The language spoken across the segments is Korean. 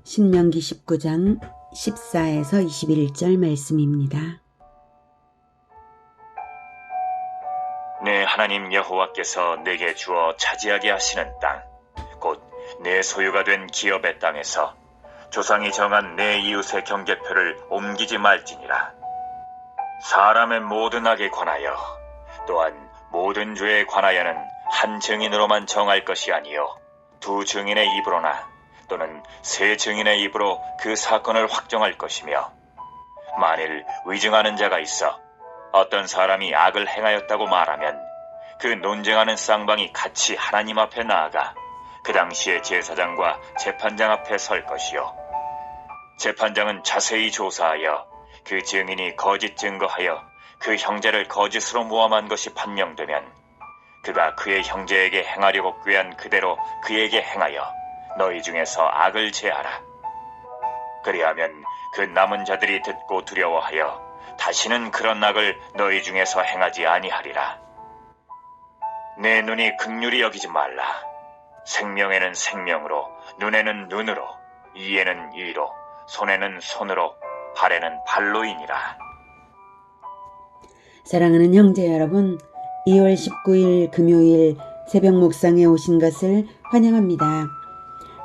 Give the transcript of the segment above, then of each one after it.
신명기 19장 14에서 21절 말씀입니다. 내 하나님 여호와께서 내게 주어 차지하게 하시는 땅, 곧 내 소유가 된 기업의 땅에서 조상이 정한 내 이웃의 경계표를 옮기지 말지니라. 사람의 모든 악에 관하여 또한 모든 죄에 관하여는 한 증인으로만 정할 것이 아니요 두 증인의 입으로나 또는 세 증인의 입으로 그 사건을 확정할 것이며, 만일 위증하는 자가 있어 어떤 사람이 악을 행하였다고 말하면 그 논쟁하는 쌍방이 같이 하나님 앞에 나아가 그 당시에 제사장과 재판장 앞에 설 것이요, 재판장은 자세히 조사하여 그 증인이 거짓 증거하여 그 형제를 거짓으로 모함한 것이 판명되면 그가 그의 형제에게 행하려고 꾀한 그대로 그에게 행하여 너희 중에서 악을 제하라. 그리하면 그 남은 자들이 듣고 두려워하여 다시는 그런 악을 너희 중에서 행하지 아니하리라. 내 눈이 긍휼히 여기지 말라. 생명에는 생명으로, 눈에는 눈으로, 이에는 이로, 손에는 손으로, 발에는 발로이니라. 사랑하는 형제 여러분, 2월 19일 금요일 새벽 묵상에 오신 것을 환영합니다.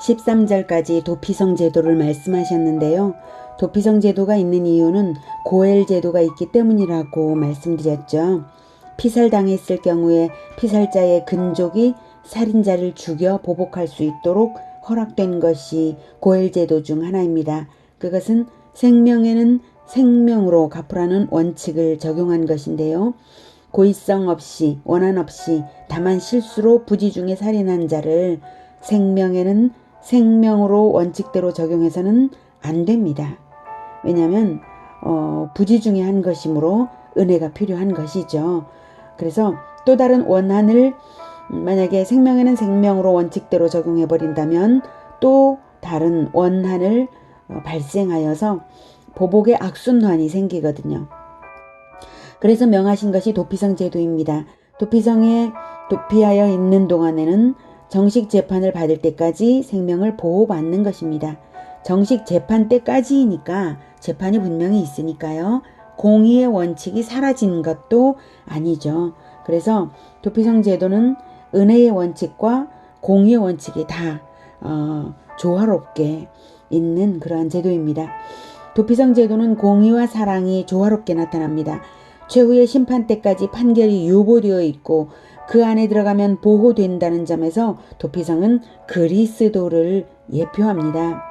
13절까지 도피성 제도를 말씀하셨는데요. 도피성 제도가 있는 이유는 고엘 제도가 있기 때문이라고 말씀드렸죠. 피살당했을 경우에 피살자의 근족이 살인자를 죽여 보복할 수 있도록 허락된 것이 고엘 제도 중 하나입니다. 그것은 생명에는 생명으로 갚으라는 원칙을 적용한 것인데요. 고의성 없이 원한 없이 다만 실수로 부지중에 살인한 자를 생명에는 생명으로 원칙대로 적용해서는 안 됩니다. 왜냐하면 부지중에 한 것이므로 은혜가 필요한 것이죠. 그래서 또 다른 원한을 만약에 생명에는 생명으로 원칙대로 적용해 버린다면 또 다른 원한을 발생하여서 보복의 악순환이 생기거든요. 그래서 명하신 것이 도피성 제도입니다. 도피성에 도피하여 있는 동안에는 정식 재판을 받을 때까지 생명을 보호받는 것입니다. 정식 재판 때까지이니까 재판이 분명히 있으니까요. 공의의 원칙이 사라진 것도 아니죠. 그래서 도피성 제도는 은혜의 원칙과 공의의 원칙이 다 조화롭게 있는 그러한 제도입니다. 도피성 제도는 공의와 사랑이 조화롭게 나타납니다. 최후의 심판 때까지 판결이 유보되어 있고 그 안에 들어가면 보호된다는 점에서 도피성은 그리스도를 예표합니다.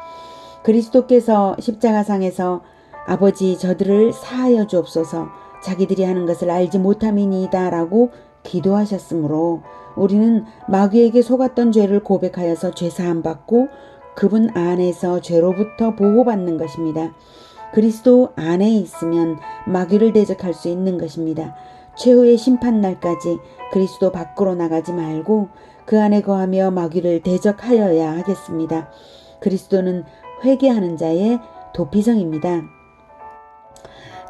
그리스도께서 십자가상에서 아버지 저들을 사하여 주옵소서, 자기들이 하는 것을 알지 못함이니이다 라고 기도하셨으므로 우리는 마귀에게 속았던 죄를 고백하여서 죄사함 받고 그분 안에서 죄로부터 보호받는 것입니다. 그리스도 안에 있으면 마귀를 대적할 수 있는 것입니다. 최후의 심판날까지 그리스도 밖으로 나가지 말고 그 안에 거하며 마귀를 대적하여야 하겠습니다. 그리스도는 회개하는 자의 도피성입니다.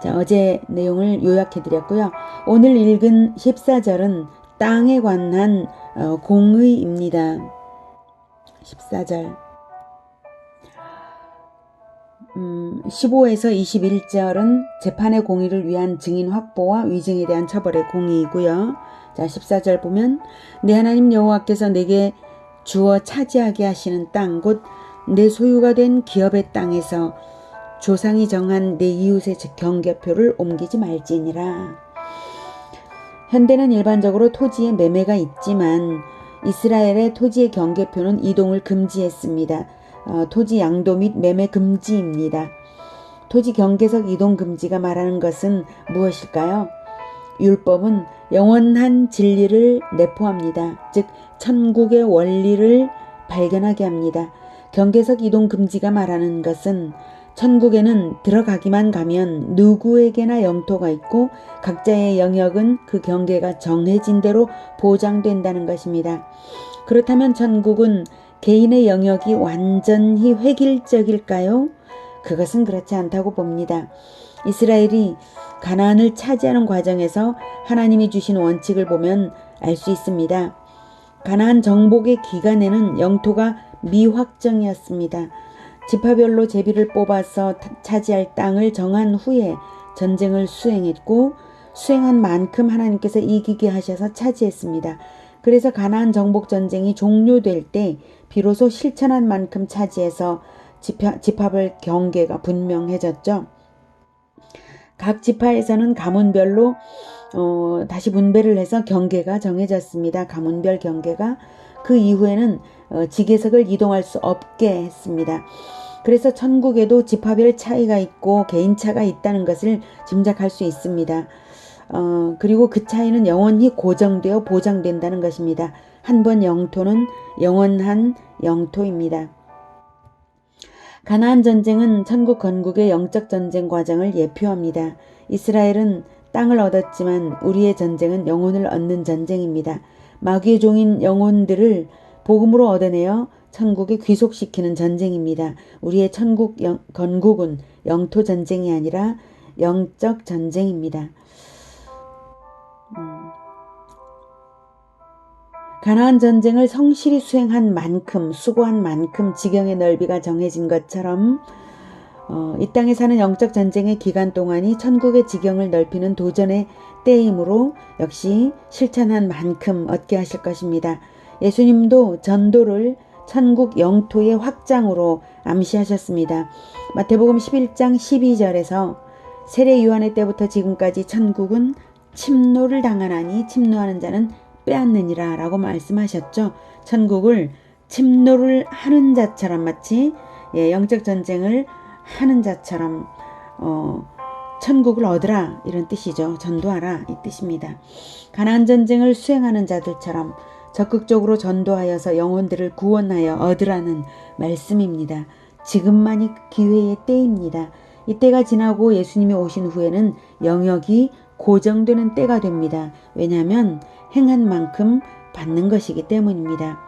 자, 어제 내용을 요약해드렸고요. 오늘 읽은 14절은 땅에 관한 공의입니다. 14절 15에서 21절은 재판의 공의를 위한 증인 확보와 위증에 대한 처벌의 공의이고요. 자, 14절 보면 내 하나님 여호와께서 내게 주어 차지하게 하시는 땅, 곧 내 소유가 된 기업의 땅에서 조상이 정한 내 이웃의 경계표를 옮기지 말지니라. 현대는 일반적으로 토지에 매매가 있지만 이스라엘의 토지의 경계표는 이동을 금지했습니다. 토지 양도 및 매매 금지입니다. 토지 경계석 이동 금지가 말하는 것은 무엇일까요? 율법은 영원한 진리를 내포합니다. 즉 천국의 원리를 발견하게 합니다. 경계석 이동 금지가 말하는 것은 천국에는 들어가기만 가면 누구에게나 영토가 있고 각자의 영역은 그 경계가 정해진 대로 보장된다는 것입니다. 그렇다면 천국은 개인의 영역이 완전히 획일적일까요? 그것은 그렇지 않다고 봅니다. 이스라엘이 가나안을 차지하는 과정에서 하나님이 주신 원칙을 보면 알 수 있습니다. 가나안 정복의 기간에는 영토가 미확정이었습니다. 지파별로 제비를 뽑아서 차지할 땅을 정한 후에 전쟁을 수행했고 수행한 만큼 하나님께서 이기게 하셔서 차지했습니다. 그래서 가나안 정복 전쟁이 종료될 때 비로소 실천한 만큼 차지해서 지파별 경계가 분명해졌죠. 각 지파에서는 가문별로 다시 분배를 해서 경계가 정해졌습니다. 가문별 경계가. 그 이후에는 지계석을 이동할 수 없게 했습니다. 그래서 천국에도 지파별 차이가 있고 개인차가 있다는 것을 짐작할 수 있습니다. 그리고 그 차이는 영원히 고정되어 보장된다는 것입니다. 한 번 영토는 영원한 영토입니다. 가나안 전쟁은 천국 건국의 영적 전쟁 과정을 예표합니다. 이스라엘은 땅을 얻었지만 우리의 전쟁은 영혼을 얻는 전쟁입니다. 마귀의 종인 영혼들을 복음으로 얻어내어 천국에 귀속시키는 전쟁입니다. 우리의 천국 건국은 영토 전쟁이 아니라 영적 전쟁입니다. 가나안 전쟁을 성실히 수행한 만큼, 수고한 만큼 지경의 넓이가 정해진 것처럼 이 땅에 사는 영적 전쟁의 기간 동안이 천국의 지경을 넓히는 도전의 때이므로 역시 실천한 만큼 얻게 하실 것입니다. 예수님도 전도를 천국 영토의 확장으로 암시하셨습니다. 마태복음 11장 12절에서 세례 요한의 때부터 지금까지 천국은 침노를 당하나니 침노하는 자는 빼앗느니라 라고 말씀하셨죠. 천국을 침노를 하는 자처럼 마치 영적 전쟁을 하는 자처럼 천국을 얻으라 이런 뜻이죠. 전도하라 이 뜻입니다. 가나안 전쟁을 수행하는 자들처럼 적극적으로 전도하여서 영혼들을 구원하여 얻으라는 말씀입니다. 지금만이 기회의 때입니다. 이 때가 지나고 예수님이 오신 후에는 영역이 고정되는 때가 됩니다. 왜냐하면 행한 만큼 받는 것이기 때문입니다.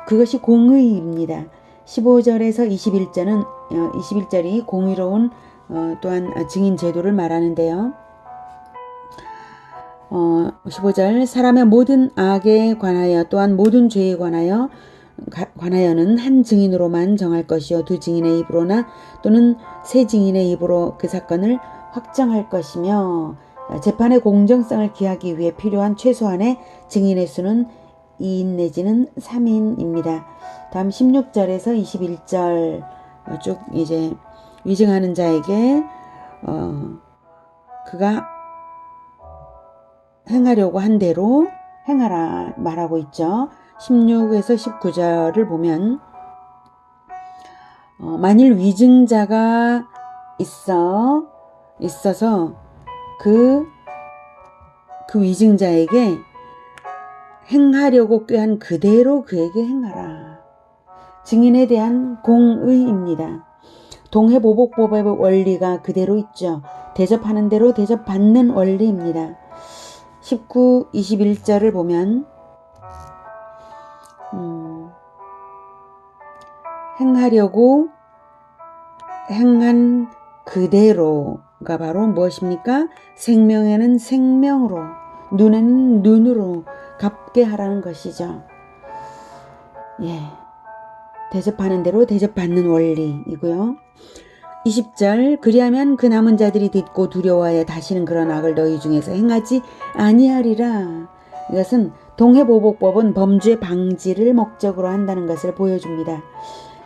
그것이 공의입니다. 15절에서 21절이 공의로운 또한 증인 제도를 말하는데요. 15절 사람의 모든 악에 관하여 또한 모든 죄에 관하여는 한 증인으로만 정할 것이요 두 증인의 입으로나 또는 세 증인의 입으로 그 사건을 확정할 것이며 재판의 공정성을 기하기 위해 필요한 최소한의 증인의 수는 2인 내지는 3인입니다. 다음 16절에서 21절 쭉 이제 위증하는 자에게 그가 행하려고 한 대로 행하라 말하고 있죠. 16에서 19절을 보면 만일 위증자가 있어서 그 위증자에게 행하려고 꾀한 그대로 그에게 행하라. 증인에 대한 공의입니다. 동해보복법의 원리가 그대로 있죠. 대접하는 대로 대접받는 원리입니다. 19, 21절을 보면 행하려고 행한 그대로가 바로 무엇입니까? 생명에는 생명으로, 눈에는 눈으로 갚게 하라는 것이죠. 대접하는 대로 대접받는 원리이고요. 20절 그리하면 그 남은 자들이 듣고 두려워하여 다시는 그런 악을 너희 중에서 행하지 아니하리라. 이것은 동해보복법은 범죄 방지를 목적으로 한다는 것을 보여줍니다.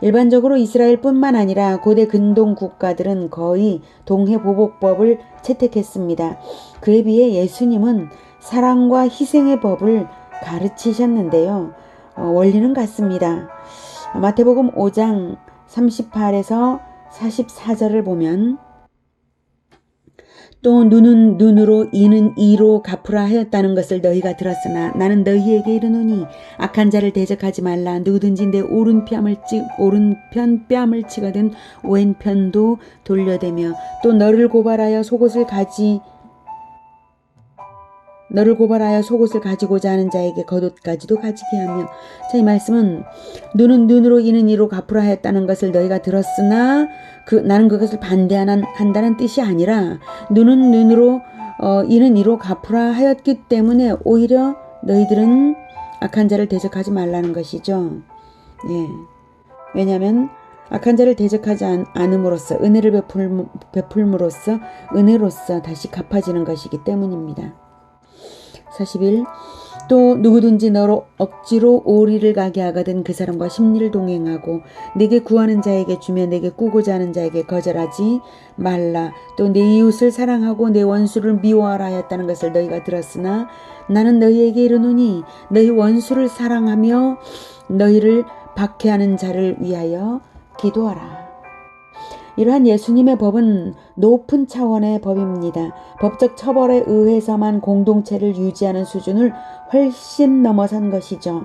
일반적으로 이스라엘뿐만 아니라 고대 근동 국가들은 거의 동해보복법을 채택했습니다. 그에 비해 예수님은 사랑과 희생의 법을 가르치셨는데요. 원리는 같습니다. 마태복음 5장 38에서 44절을 보면 또 눈은 눈으로 이는 이로 갚으라 하였다는 것을 너희가 들었으나 나는 너희에게 이르노니 악한 자를 대적하지 말라. 누구든지 내 오른편 뺨을 치거든 왼편도 돌려대며 또 너를 고발하여 속옷을 가지고자 하는 자에게 겉옷까지도 가지게 하며. 자, 이 말씀은 눈은 눈으로 이는 이로 갚으라 하였다는 것을 너희가 들었으나 나는 그것을 반대한다는 뜻이 아니라 눈은 눈으로 이는 이로 갚으라 하였기 때문에 오히려 너희들은 악한 자를 대적하지 말라는 것이죠. 왜냐하면 악한 자를 대적하지 않음으로써 은혜를 베풀므로써 은혜로서 다시 갚아지는 것이기 때문입니다. 41. 또 누구든지 너로 억지로 오리를 가게 하거든 그 사람과 심리를 동행하고 내게 구하는 자에게 주며 내게 꾸고자 하는 자에게 거절하지 말라. 또 내 이웃을 사랑하고 내 원수를 미워하라 하였다는 것을 너희가 들었으나 나는 너희에게 이르노니 너희 원수를 사랑하며 너희를 박해하는 자를 위하여 기도하라. 이러한 예수님의 법은 높은 차원의 법입니다. 법적 처벌에 의해서만 공동체를 유지하는 수준을 훨씬 넘어선 것이죠.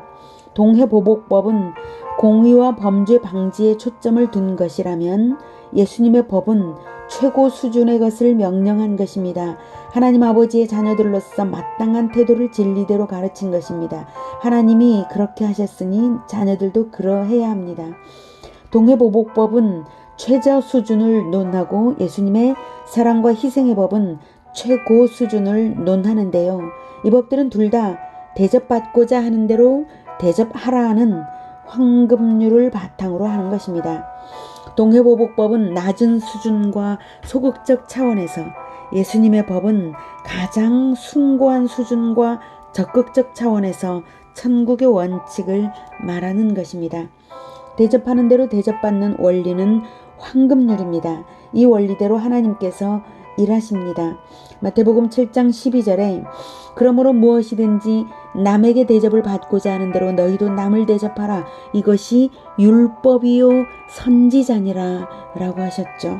동해보복법은 공의와 범죄 방지에 초점을 둔 것이라면 예수님의 법은 최고 수준의 것을 명령한 것입니다. 하나님 아버지의 자녀들로서 마땅한 태도를 진리대로 가르친 것입니다. 하나님이 그렇게 하셨으니 자녀들도 그러해야 합니다. 동해보복법은 최저 수준을 논하고 예수님의 사랑과 희생의 법은 최고 수준을 논하는데요. 이 법들은 둘 다 대접받고자 하는 대로 대접하라 하는 황금률을 바탕으로 하는 것입니다. 동해보복법은 낮은 수준과 소극적 차원에서, 예수님의 법은 가장 숭고한 수준과 적극적 차원에서 천국의 원칙을 말하는 것입니다. 대접하는 대로 대접받는 원리는 황금률입니다. 이 원리대로 하나님께서 일하십니다. 마태복음 7장 12절에 그러므로 무엇이든지 남에게 대접을 받고자 하는 대로 너희도 남을 대접하라. 이것이 율법이요 선지자니라 라고 하셨죠.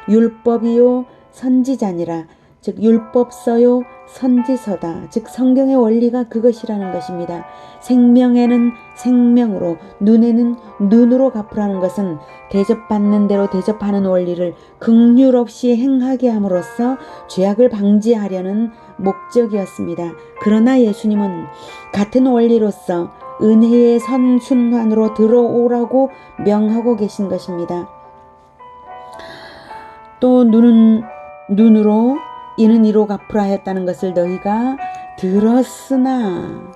율법이요 선지자니라. 즉 율법서요 선지서다. 즉 성경의 원리가 그것이라는 것입니다. 생명에는 생명으로, 눈에는 눈으로 갚으라는 것은 대접받는 대로 대접하는 원리를 긍휼 없이 행하게 함으로써 죄악을 방지하려는 목적이었습니다. 그러나 예수님은 같은 원리로서 은혜의 선순환으로 들어오라고 명하고 계신 것입니다. 또 눈은 눈으로 이는 이로 갚으라 했다는 것을 너희가 들었으나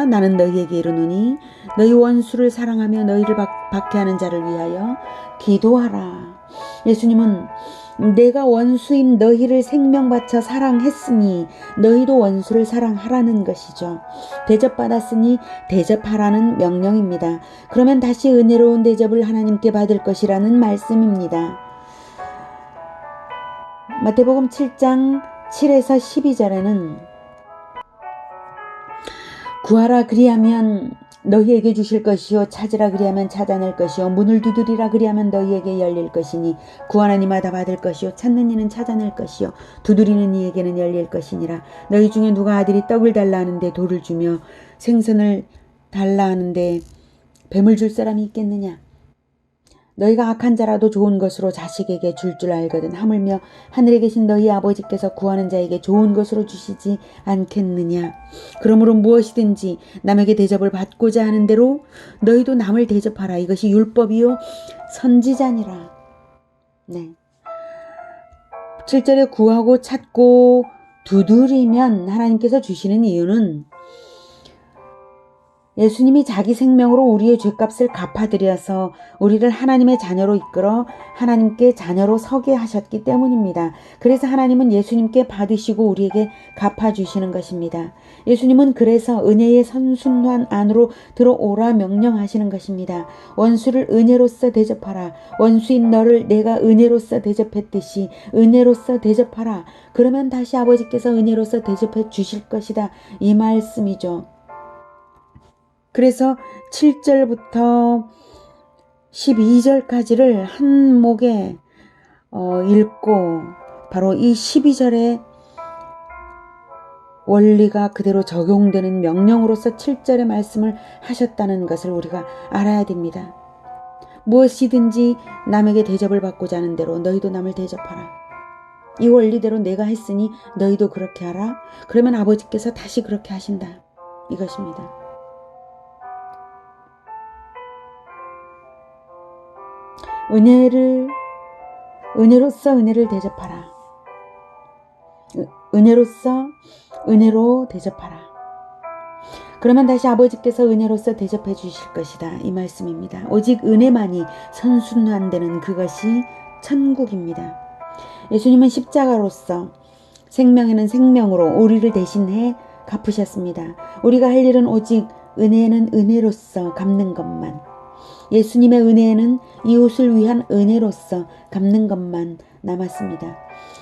나는 너희에게 이르노니 너희 원수를 사랑하며 너희를 박해하는 자를 위하여 기도하라. 예수님은 내가 원수인 너희를 생명 바쳐 사랑했으니 너희도 원수를 사랑하라는 것이죠. 대접받았으니 대접하라는 명령입니다. 그러면 다시 은혜로운 대접을 하나님께 받을 것이라는 말씀입니다. 마태복음 7장 7에서 12절에는 구하라 그리하면 너희에게 주실 것이요 찾으라 그리하면 찾아낼 것이요 문을 두드리라 그리하면 너희에게 열릴 것이니 구하는 이마다 받을 것이요 찾는 이는 찾아낼 것이요 두드리는 이에게는 열릴 것이니라. 너희 중에 누가 아들이 떡을 달라 하는데 돌을 주며 생선을 달라 하는데 뱀을 줄 사람이 있겠느냐? 너희가 악한 자라도 좋은 것으로 자식에게 줄 알거든 하물며 하늘에 계신 너희 아버지께서 구하는 자에게 좋은 것으로 주시지 않겠느냐. 그러므로 무엇이든지 남에게 대접을 받고자 하는 대로 너희도 남을 대접하라. 이것이 율법이요 선지자니라. 네. 7절에 구하고 찾고 두드리면 하나님께서 주시는 이유는 예수님이 자기 생명으로 우리의 죄값을 갚아드려서 우리를 하나님의 자녀로 이끌어 하나님께 자녀로 서게 하셨기 때문입니다. 그래서 하나님은 예수님께 받으시고 우리에게 갚아주시는 것입니다. 예수님은 그래서 은혜의 선순환 안으로 들어오라 명령하시는 것입니다. 원수를 은혜로써 대접하라. 원수인 너를 내가 은혜로써 대접했듯이 은혜로써 대접하라. 그러면 다시 아버지께서 은혜로써 대접해 주실 것이다. 이 말씀이죠. 그래서 7절부터 12절까지를 한 목에 읽고 바로 이 12절의 원리가 그대로 적용되는 명령으로서 7절의 말씀을 하셨다는 것을 우리가 알아야 됩니다. 무엇이든지 남에게 대접을 받고자 하는 대로 너희도 남을 대접하라. 이 원리대로 내가 했으니 너희도 그렇게 하라. 그러면 아버지께서 다시 그렇게 하신다. 이것입니다. 은혜로서 은혜를 대접하라. 은혜로서 은혜로 대접하라. 그러면 다시 아버지께서 은혜로서 대접해 주실 것이다. 이 말씀입니다. 오직 은혜만이 선순환되는 그것이 천국입니다. 예수님은 십자가로서 생명에는 생명으로 우리를 대신해 갚으셨습니다. 우리가 할 일은 오직 은혜는 은혜로서 갚는 것만, 예수님의 은혜에는 이웃을 위한 은혜로서 갚는 것만 남았습니다.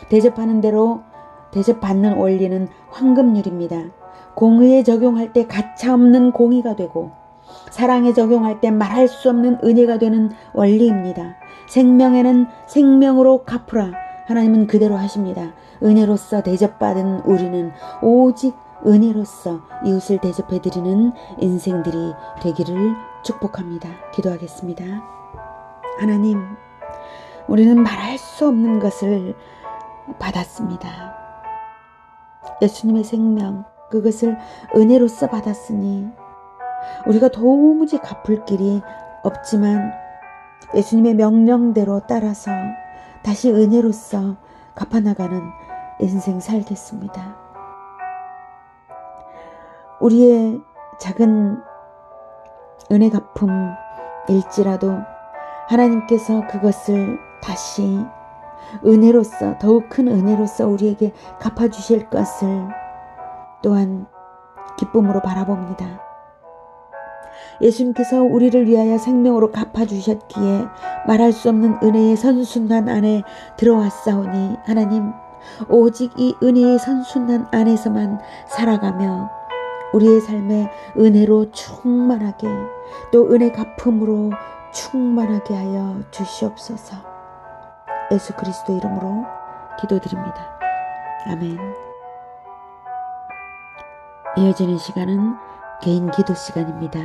대접하는 대로 대접받는 원리는 황금률입니다. 공의에 적용할 때 가차없는 공의가 되고 사랑에 적용할 때 말할 수 없는 은혜가 되는 원리입니다. 생명에는 생명으로 갚으라. 하나님은 그대로 하십니다. 은혜로서 대접받은 우리는 오직 은혜로서 이웃을 대접해드리는 인생들이 되기를 축복합니다. 기도하겠습니다. 하나님, 우리는 말할 수 없는 것을 받았습니다. 예수님의 생명, 그것을 은혜로서 받았으니 우리가 도무지 갚을 길이 없지만 예수님의 명령대로 따라서 다시 은혜로서 갚아나가는 인생 살겠습니다. 우리의 작은 은혜 갚음일지라도 하나님께서 그것을 다시 은혜로서, 더욱 큰 은혜로서 우리에게 갚아주실 것을 또한 기쁨으로 바라봅니다. 예수님께서 우리를 위하여 생명으로 갚아주셨기에 말할 수 없는 은혜의 선순환 안에 들어왔사오니 하나님, 오직 이 은혜의 선순환 안에서만 살아가며 우리의 삶에 은혜로 충만하게, 또 은혜 갚음으로 충만하게 하여 주시옵소서. 예수 그리스도 이름으로 기도드립니다. 아멘. 이어지는 시간은 개인 기도 시간입니다.